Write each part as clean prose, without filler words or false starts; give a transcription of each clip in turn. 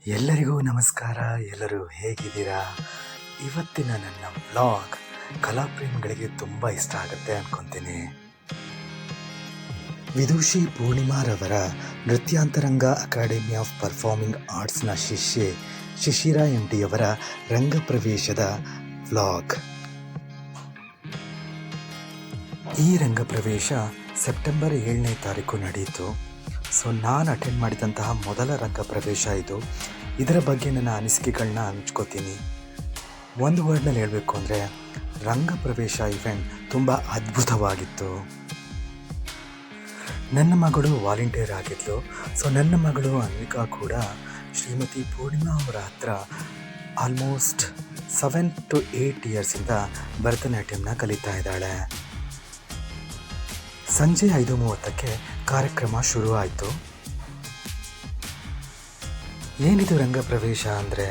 ಎಲ್ಲರಿಗೂ ನಮಸ್ಕಾರ. ಎಲ್ಲರೂ ಹೇಗಿದ್ದೀರಾ? ಇವತ್ತಿನ ನನ್ನ ವ್ಲಾಗ್ ಕಲಾಪ್ರೇಮಿಗಳಿಗೆ ತುಂಬ ಇಷ್ಟ ಆಗುತ್ತೆ ಅನ್ಕೊತೀನಿ. ವಿದುಷಿ ಪೂರ್ಣಿಮಾರವರ ನೃತ್ಯಾಂತರಂಗ ಅಕಾಡೆಮಿ ಆಫ್ ಪರ್ಫಾರ್ಮಿಂಗ್ ಆರ್ಟ್ಸ್ನ ಶಿಷ್ಯೆ ಶಿಶಿರಾ ಎಂಟಿಯವರ ರಂಗಪ್ರವೇಶದ ವ್ಲಾಗ್. ಈ ರಂಗಪ್ರವೇಶ ಸೆಪ್ಟೆಂಬರ್ 7ನೇ ತಾರೀಕು ನಡೆಯಿತು. ಸೊ ನಾನು ಅಟೆಂಡ್ ಮಾಡಿದಂತಹ ಮೊದಲ ರಂಗಪ್ರವೇಶ ಇದು. ಇದರ ಬಗ್ಗೆ ನನ್ನ ಅನಿಸಿಕೆಗಳನ್ನ ಹಂಚ್ಕೋತೀನಿ. ಒಂದು ವರ್ಡ್ನಲ್ಲಿ ಹೇಳಬೇಕು ಅಂದರೆ ರಂಗಪ್ರವೇಶ ಇವೆಂಟ್ ತುಂಬ ಅದ್ಭುತವಾಗಿತ್ತು. ನನ್ನ ಮಗಳು ವಾಲಂಟಿಯರ್ ಆಗಿದ್ಲು. ಸೊ ನನ್ನ ಮಗಳು ಅನ್ವಿಕಾ ಕೂಡ ಶ್ರೀಮತಿ ಪೂರ್ಣಿಮಾ ಅವರ ಹತ್ರ ಆಲ್ಮೋಸ್ಟ್ 7 to 8 ಇಯರ್ಸಿಂದ ಭರತನಾಟ್ಯಂನ ಕಲಿತಾ ಇದ್ದಾಳೆ. ಸಂಜೆ 5:30ಕ್ಕೆ ಕಾರ್ಯಕ್ರಮ ಶುರುವಾಯಿತು. ಏನಿದು ರಂಗಪ್ರವೇಶ ಅಂದರೆ,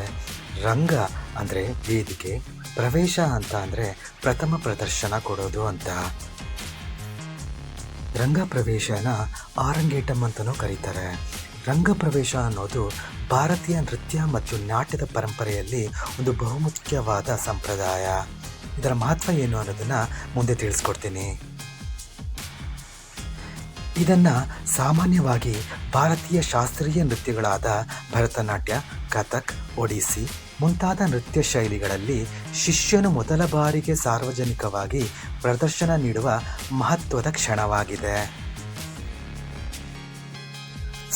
ರಂಗ ಅಂದರೆ ವೇದಿಕೆ, ಪ್ರವೇಶ ಅಂತ ಅಂದರೆ ಪ್ರಥಮ ಪ್ರದರ್ಶನ ಕೊಡೋದು ಅಂತ. ರಂಗಪ್ರವೇಶನ ಆರಂಗೇಟಂ ಅಂತಲೂ ಕರೀತಾರೆ. ರಂಗಪ್ರವೇಶ ಅನ್ನೋದು ಭಾರತೀಯ ನೃತ್ಯ ಮತ್ತು ನಾಟ್ಯದ ಪರಂಪರೆಯಲ್ಲಿ ಒಂದು ಬಹುಮುಖ್ಯವಾದ ಸಂಪ್ರದಾಯ. ಇದರ ಮಹತ್ವ ಏನು ಅನ್ನೋದನ್ನು ಮುಂದೆ ತಿಳಿಸ್ಕೊಡ್ತೀನಿ. ಇದನ್ನು ಸಾಮಾನ್ಯವಾಗಿ ಭಾರತೀಯ ಶಾಸ್ತ್ರೀಯ ನೃತ್ಯಗಳಾದ ಭರತನಾಟ್ಯ, ಕಥಕ್, ಒಡಿಸ್ಸಿ ಮುಂತಾದ ನೃತ್ಯ ಶೈಲಿಗಳಲ್ಲಿ ಶಿಷ್ಯನು ಮೊದಲ ಬಾರಿಗೆ ಸಾರ್ವಜನಿಕವಾಗಿ ಪ್ರದರ್ಶನ ನೀಡುವ ಮಹತ್ವದ ಕ್ಷಣವಾಗಿದೆ.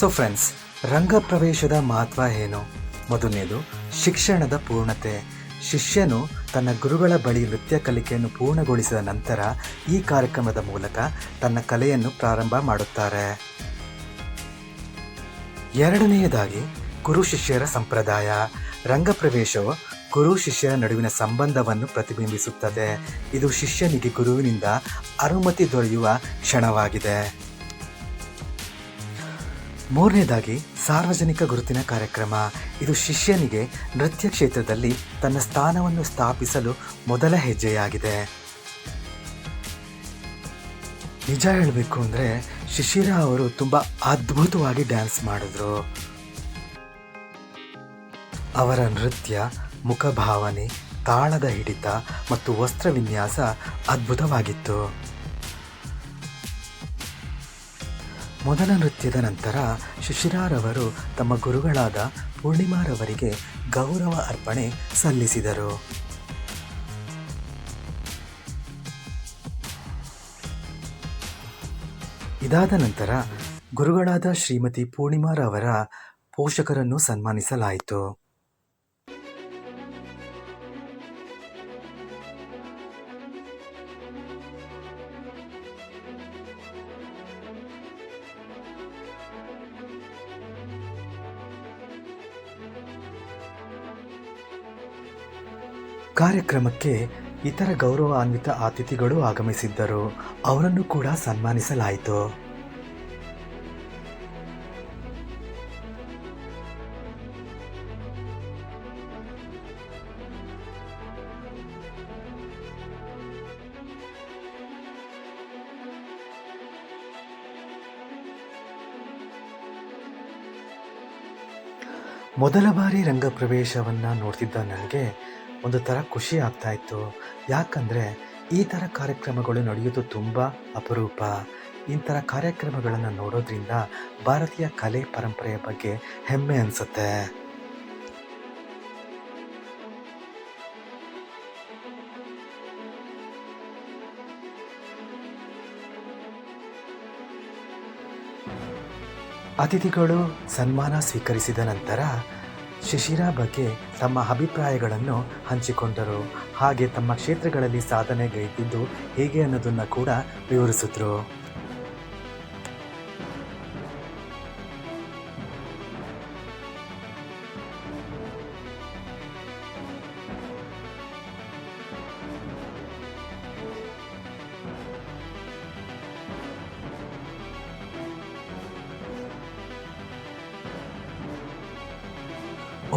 ಸೊ ಫ್ರೆಂಡ್ಸ್, ರಂಗಪ್ರವೇಶದ ಮಹತ್ವ ಏನು? ಮೊದಲನೇದು ಶಿಕ್ಷಣದ ಪೂರ್ಣತೆ. ಶಿಷ್ಯನು ತನ್ನ ಗುರುಗಳ ಬಳಿ ನೃತ್ಯ ಕಲಿಕೆಯನ್ನು ಪೂರ್ಣಗೊಳಿಸಿದ ನಂತರ ಈ ಕಾರ್ಯಕ್ರಮದ ಮೂಲಕ ತನ್ನ ಕಲೆಯನ್ನು ಪ್ರಾರಂಭ ಮಾಡುತ್ತಾರೆ. ಎರಡನೆಯದಾಗಿ ಗುರು ಶಿಷ್ಯರ ಸಂಪ್ರದಾಯ. ರಂಗಪ್ರವೇಶವು ಗುರು ಶಿಷ್ಯರ ನಡುವಿನ ಸಂಬಂಧವನ್ನು ಪ್ರತಿಬಿಂಬಿಸುತ್ತದೆ. ಇದು ಶಿಷ್ಯನಿಗೆ ಗುರುವಿನಿಂದ ಅನುಮತಿ ದೊರೆಯುವ ಕ್ಷಣವಾಗಿದೆ. ಮೂರನೇದಾಗಿ ಸಾರ್ವಜನಿಕ ಗುರುತಿನ ಕಾರ್ಯಕ್ರಮ. ಇದು ಶಿಷ್ಯನಿಗೆ ನೃತ್ಯ ಕ್ಷೇತ್ರದಲ್ಲಿ ತನ್ನ ಸ್ಥಾನವನ್ನು ಸ್ಥಾಪಿಸಲು ಮೊದಲ ಹೆಜ್ಜೆಯಾಗಿದೆ. ನಿಜ ಹೇಳಬೇಕು ಅಂದರೆ ಶಿಶಿರಾ ಅವರು ತುಂಬ ಅದ್ಭುತವಾಗಿ ಡ್ಯಾನ್ಸ್ ಮಾಡಿದ್ರು. ಅವರ ನೃತ್ಯ, ಮುಖಭಾವನೆ, ತಾಳದ ಹಿಡಿತ ಮತ್ತು ವಸ್ತ್ರ ವಿನ್ಯಾಸ ಅದ್ಭುತವಾಗಿತ್ತು. ಮೊದಲ ನೃತ್ಯದ ನಂತರ ಶಿಶಿರಾರವರು ತಮ್ಮ ಗುರುಗಳಾದ ಪೂರ್ಣಿಮಾರವರಿಗೆ ಗೌರವ ಅರ್ಪಣೆ ಸಲ್ಲಿಸಿದರು. ಇದಾದ ನಂತರ ಗುರುಗಳಾದ ಶ್ರೀಮತಿ ಪೂರ್ಣಿಮಾರವರ ಪೋಷಕರನ್ನು ಸನ್ಮಾನಿಸಲಾಯಿತು. ಕಾರ್ಯಕ್ರಮಕ್ಕೆ ಇತರ ಗೌರವಾನ್ವಿತ ಅತಿಥಿಗಳು ಆಗಮಿಸಿದ್ದರು. ಅವರನ್ನು ಕೂಡ ಸನ್ಮಾನಿಸಲಾಯಿತು. ಮೊದಲ ಬಾರಿ ರಂಗಪ್ರವೇಶವನ್ನು ನೋಡ್ತಿದ್ದ ನನಗೆ ಒಂದು ಥರ ಖುಷಿ ಆಗ್ತಾ ಇತ್ತು. ಯಾಕಂದರೆ ಈ ಥರ ಕಾರ್ಯಕ್ರಮಗಳು ನಡೆಯೋದು ತುಂಬ ಅಪರೂಪ. ಈ ಥರ ಕಾರ್ಯಕ್ರಮಗಳನ್ನು ನೋಡೋದ್ರಿಂದ ಭಾರತೀಯ ಕಲೆ ಪರಂಪರೆಯ ಬಗ್ಗೆ ಹೆಮ್ಮೆ ಅನಿಸುತ್ತೆ. ಅತಿಥಿಗಳು ಸನ್ಮಾನ ಸ್ವೀಕರಿಸಿದ ನಂತರ ಶಿಶಿರಾ ಬಗ್ಗೆ ತಮ್ಮ ಅಭಿಪ್ರಾಯಗಳನ್ನು ಹಂಚಿಕೊಂಡರು. ಹಾಗೆ ತಮ್ಮ ಕ್ಷೇತ್ರಗಳಲ್ಲಿ ಸಾಧನೆಗೈದಿದ್ದು ಹೇಗೆ ಅನ್ನೋದನ್ನು ಕೂಡ ವಿವರಿಸಿದ್ರು.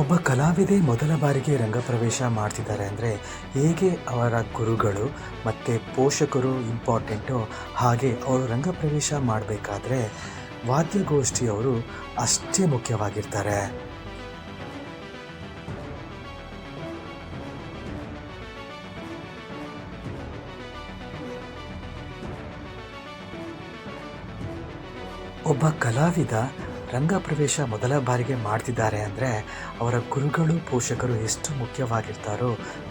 ಒಬ್ಬ ಕಲಾವಿದೆ ಮೊದಲ ಬಾರಿಗೆ ರಂಗಪ್ರವೇಶ ಮಾಡ್ತಿದ್ದಾರೆ ಅಂದರೆ ಹೇಗೆ ಅವರ ಗುರುಗಳು ಮತ್ತು ಪೋಷಕರು ಇಂಪಾರ್ಟೆಂಟು, ಹಾಗೆ ಅವರು ರಂಗಪ್ರವೇಶ ಮಾಡಬೇಕಾದ್ರೆ ವಾದ್ಯಗೋಷ್ಠಿಯವರು ಅಷ್ಟೇ ಮುಖ್ಯವಾಗಿರ್ತಾರೆ. ಒಬ್ಬ ಕಲಾವಿದ ರಂಗಪ್ರವೇಶ ಮೊದಲ ಬಾರಿಗೆ ಮಾಡ್ತಿದ್ದಾರೆ ಅಂದರೆ ಅವರ ಗುರುಗಳು ಪೋಷಕರು ಎಷ್ಟು ಮುಖ್ಯವಾಗಿರ್ತಾರೋ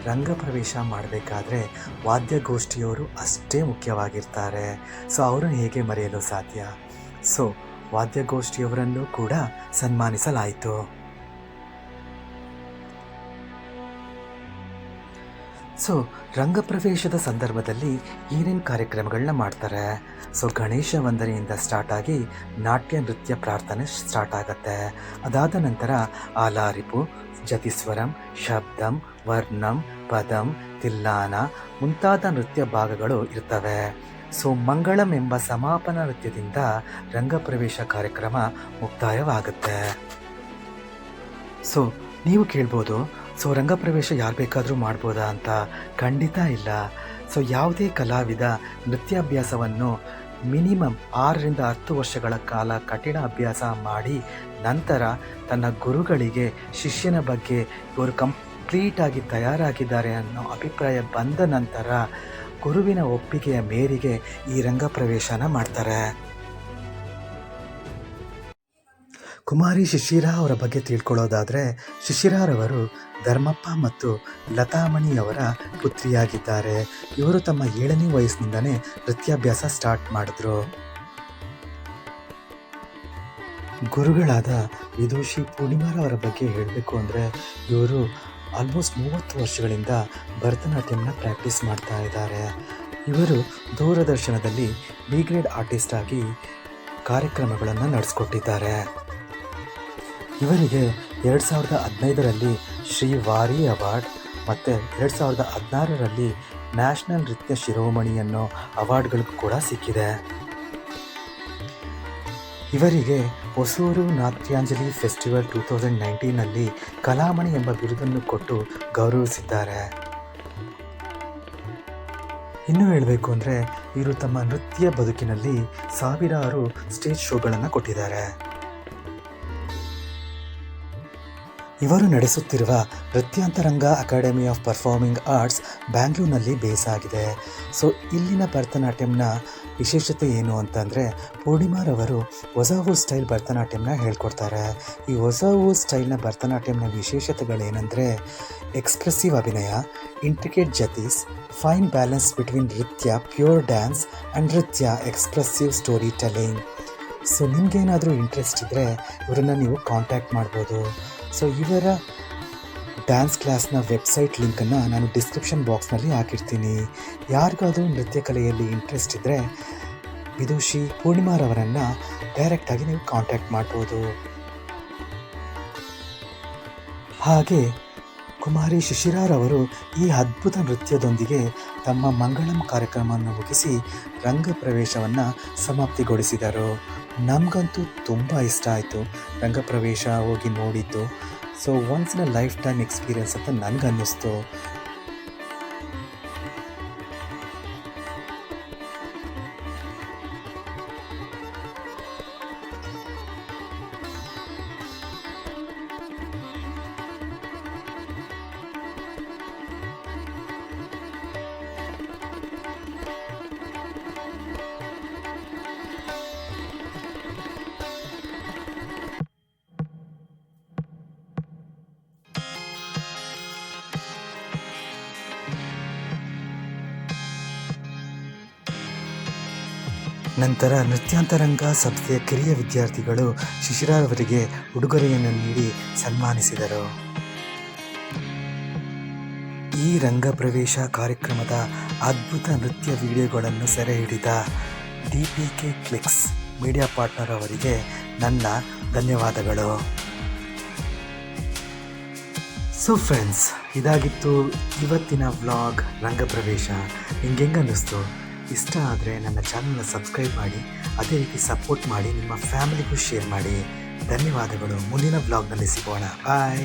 ರಂಗಪ್ರವೇಶ ಮಾಡಬೇಕಾದ್ರೆ ವಾದ್ಯಗೋಷ್ಠಿಯವರು ಅಷ್ಟೇ ಮುಖ್ಯವಾಗಿರ್ತಾರೆ. ಸೊ ಅವರನ್ನು ಹೇಗೆ ಮರೆಯಲು ಸಾಧ್ಯ? ಸೊ ವಾದ್ಯಗೋಷ್ಠಿಯವರನ್ನು ಕೂಡ ಸನ್ಮಾನಿಸಲಾಯಿತು. ಸೊ ರಂಗಪ್ರವೇಶದ ಸಂದರ್ಭದಲ್ಲಿ ಏನೇನು ಕಾರ್ಯಕ್ರಮಗಳನ್ನ ಮಾಡ್ತಾರೆ? ಸೊ ಗಣೇಶ ವಂದನೆಯಿಂದ ಸ್ಟಾರ್ಟ್ ಆಗಿ ನಾಟ್ಯ ನೃತ್ಯ ಪ್ರಾರ್ಥನೆ ಸ್ಟಾರ್ಟ್ ಆಗುತ್ತೆ. ಅದಾದ ನಂತರ ಆಲಾರಿಪು, ಜತಿಸ್ವರಂ, ಶಬ್ದಂ, ವರ್ಣಂ, ಪದಂ, ತಿಲ್ಲಾನ ಮುಂತಾದ ನೃತ್ಯ ಭಾಗಗಳು ಇರ್ತವೆ. ಸೊ ಮಂಗಳಂ ಎಂಬ ಸಮಾಪನ ನೃತ್ಯದಿಂದ ರಂಗಪ್ರವೇಶ ಕಾರ್ಯಕ್ರಮ ಮುಕ್ತಾಯವಾಗುತ್ತೆ. ಸೊ ನೀವು ಕೇಳ್ಬೋದು, ಸೊ ರಂಗಪ್ರವೇಶ ಯಾರು ಬೇಕಾದರೂ ಮಾಡ್ಬೋದಾ ಅಂತ? ಖಂಡಿತ ಇಲ್ಲ. ಸೊ ಯಾವುದೇ ಕಲಾವಿದ ನೃತ್ಯಾಭ್ಯಾಸವನ್ನು ಮಿನಿಮಮ್ 6ರಿಂದ 10 ವರ್ಷಗಳ ಕಾಲ ಕಠಿಣ ಅಭ್ಯಾಸ ಮಾಡಿ ನಂತರ ತನ್ನ ಗುರುಗಳಿಗೆ ಶಿಷ್ಯನ ಬಗ್ಗೆ ಇವರು ಕಂಪ್ಲೀಟಾಗಿ ತಯಾರಾಗಿದ್ದಾರೆ ಅನ್ನೋ ಅಭಿಪ್ರಾಯ ಬಂದ ನಂತರ ಗುರುವಿನ ಒಪ್ಪಿಗೆಯ ಮೇರೆಗೆ ಈ ರಂಗಪ್ರವೇಶನ ಮಾಡ್ತಾರೆ. ಕುಮಾರಿ ಶಿಶಿರಾ ಅವರ ಬಗ್ಗೆ ತಿಳ್ಕೊಳ್ಳೋದಾದರೆ, ಶಿಶಿರಾರವರು ಧರ್ಮಪ್ಪ ಮತ್ತು ಲತಾಮಣಿಯವರ ಪುತ್ರಿಯಾಗಿದ್ದಾರೆ. ಇವರು ತಮ್ಮ 7ನೇ ವಯಸ್ಸಿನಿಂದಲೇ ನೃತ್ಯಾಭ್ಯಾಸ ಸ್ಟಾರ್ಟ್ ಮಾಡಿದ್ರು. ಗುರುಗಳಾದ ವಿದುಷಿ ಪೂರ್ಣಿಮಾರವರ ಬಗ್ಗೆ ಹೇಳಬೇಕು ಅಂದರೆ, ಇವರು ಆಲ್ಮೋಸ್ಟ್ 30 ವರ್ಷಗಳಿಂದ ಭರತನಾಟ್ಯಂನ ಪ್ರಾಕ್ಟೀಸ್ ಮಾಡ್ತಾ ಇದ್ದಾರೆ. ಇವರು ದೂರದರ್ಶನದಲ್ಲಿ ಬಿ ಗ್ರೇಡ್ ಆರ್ಟಿಸ್ಟ್ ಆಗಿ ಕಾರ್ಯಕ್ರಮಗಳನ್ನು ನಡೆಸ್ಕೊಟ್ಟಿದ್ದಾರೆ. ಇವರಿಗೆ 2015ರಲ್ಲಿ ಶ್ರೀ ವಾರಿ ಅವಾರ್ಡ್ ಮತ್ತು 2016ರಲ್ಲಿ ನ್ಯಾಷನಲ್ ನೃತ್ಯ ಶಿರೋಮಣಿ ಅನ್ನೋ ಅವಾರ್ಡ್ಗಳು ಕೂಡ ಸಿಕ್ಕಿದೆ. ಇವರಿಗೆ ಹೊಸೂರು ನಾಟ್ಯಾಂಜಲಿ ಫೆಸ್ಟಿವಲ್ 2019ನಲ್ಲಿ ಕಲಾಮಣಿ ಎಂಬ ಬಿರುದನ್ನು ಕೊಟ್ಟು ಗೌರವಿಸಿದ್ದಾರೆ. ಇನ್ನೂ ಹೇಳಬೇಕು ಅಂದರೆ, ಇವರು ತಮ್ಮ ನೃತ್ಯ ಬದುಕಿನಲ್ಲಿ ಸಾವಿರಾರು ಸ್ಟೇಜ್ ಶೋಗಳನ್ನು ಕೊಟ್ಟಿದ್ದಾರೆ. ಇವರು ನಡೆಸುತ್ತಿರುವ Nrityantaranga academy of performing arts ಬ್ಯಾಂಗ್ಳೂರಿನಲ್ಲಿ ಬೇಸ್ ಆಗಿದೆ. ಸೊ ಇಲ್ಲಿನ ಭರತನಾಟ್ಯಂನ ವಿಶೇಷತೆ ಏನು ಅಂತಂದರೆ, ಪೂರ್ಣಿಮಾರವರು ಹೊಸ ಸ್ಟೈಲ್ ಭರತನಾಟ್ಯಂನ ಹೇಳ್ಕೊಡ್ತಾರೆ. ಈ ಹೊಸ ಸ್ಟೈಲ್ನ ಭರತನಾಟ್ಯಂನ ವಿಶೇಷತೆಗಳೇನೆಂದರೆ, ಎಕ್ಸ್ಪ್ರೆಸಿವ್ ಅಭಿನಯ, intricate jatis, fine balance between ನೃತ್ಯ ಪ್ಯೂರ್ ಡ್ಯಾನ್ಸ್ ಆ್ಯಂಡ್ ನೃತ್ಯ ಎಕ್ಸ್ಪ್ರೆಸಿವ್ ಸ್ಟೋರಿ ಟೆಲ್ಲಿಂಗ್. ಸೊ ನಿಮಗೇನಾದರೂ ಇಂಟ್ರೆಸ್ಟ್ ಇದ್ದರೆ ಇವರನ್ನು ನೀವು ಕಾಂಟ್ಯಾಕ್ಟ್ ಮಾಡ್ಬೋದು. ಸೊ ಇವರ ಡ್ಯಾನ್ಸ್ ಕ್ಲಾಸ್ನ ವೆಬ್ಸೈಟ್ ಲಿಂಕನ್ನು ನಾನು ಡಿಸ್ಕ್ರಿಪ್ಷನ್ ಬಾಕ್ಸ್ನಲ್ಲಿ ಹಾಕಿರ್ತೀನಿ. ಯಾರಿಗಾದರೂ ನೃತ್ಯ ಕಲೆಯಲ್ಲಿ ಇಂಟ್ರೆಸ್ಟ್ ಇದ್ದರೆ ವಿದುಷಿ ಪೂರ್ಣಿಮಾರವರನ್ನು ಡೈರೆಕ್ಟಾಗಿ ನೀವು ಕಾಂಟ್ಯಾಕ್ಟ್ ಮಾಡ್ಬೋದು. ಹಾಗೆ ಕುಮಾರಿ ಶಿಶಿರಾರವರು ಈ ಅದ್ಭುತ ನೃತ್ಯದೊಂದಿಗೆ ತಮ್ಮ ಮಂಗಳಂ ಕಾರ್ಯಕ್ರಮವನ್ನು ಮುಗಿಸಿ ರಂಗಪ್ರವೇಶವನ್ನು ಸಮಾಪ್ತಿಗೊಳಿಸಿದರು. ನಮಗಂತೂ ತುಂಬ ಇಷ್ಟ ಆಯಿತು ರಂಗಪ್ರವೇಶ ಹೋಗಿ ನೋಡಿದ್ದು. So once in a life time experience ಅಂತ ನನಗನ್ನಿಸ್ತು. ನಂತರ ನೃತ್ಯಾಂತರಂಗ ಸಂಸ್ಥೆಯ ಕಿರಿಯ ವಿದ್ಯಾರ್ಥಿಗಳು ಶಿಶಿರಾರವರಿಗೆ ಉಡುಗೊರೆಯನ್ನು ನೀಡಿ ಸನ್ಮಾನಿಸಿದರು. ಈ ರಂಗಪ್ರವೇಶ ಕಾರ್ಯಕ್ರಮದ ಅದ್ಭುತ ನೃತ್ಯ ವಿಡಿಯೋಗಳನ್ನು ಸೆರೆ ಹಿಡಿದ DPK ಕ್ಲಿಕ್ಸ್ ಮೀಡಿಯಾ ಪಾರ್ಟ್ನರ್ ಅವರಿಗೆ ನನ್ನ ಧನ್ಯವಾದಗಳು. ಸೊ ಫ್ರೆಂಡ್ಸ್, ಇದಾಗಿತ್ತು ಇವತ್ತಿನ ವ್ಲಾಗ್ ರಂಗಪ್ರವೇಶ. ನಿಮ್ಗೆ ಹೆಂಗೆ ಅನ್ನಿಸ್ತು? ಇಷ್ಟ ಆದರೆ ನನ್ನ ಚಾನಲ್ನ ಸಬ್ಸ್ಕ್ರೈಬ್ ಮಾಡಿ, ಅದೇ ರೀತಿ ಸಪೋರ್ಟ್ ಮಾಡಿ, ನಿಮ್ಮ ಫ್ಯಾಮಿಲಿಗೂ ಶೇರ್ ಮಾಡಿ. ಧನ್ಯವಾದಗಳು. ಮುಂದಿನ ವ್ಲಾಗ್ನಲ್ಲಿ ಸಿಗೋಣ. ಬಾಯ್.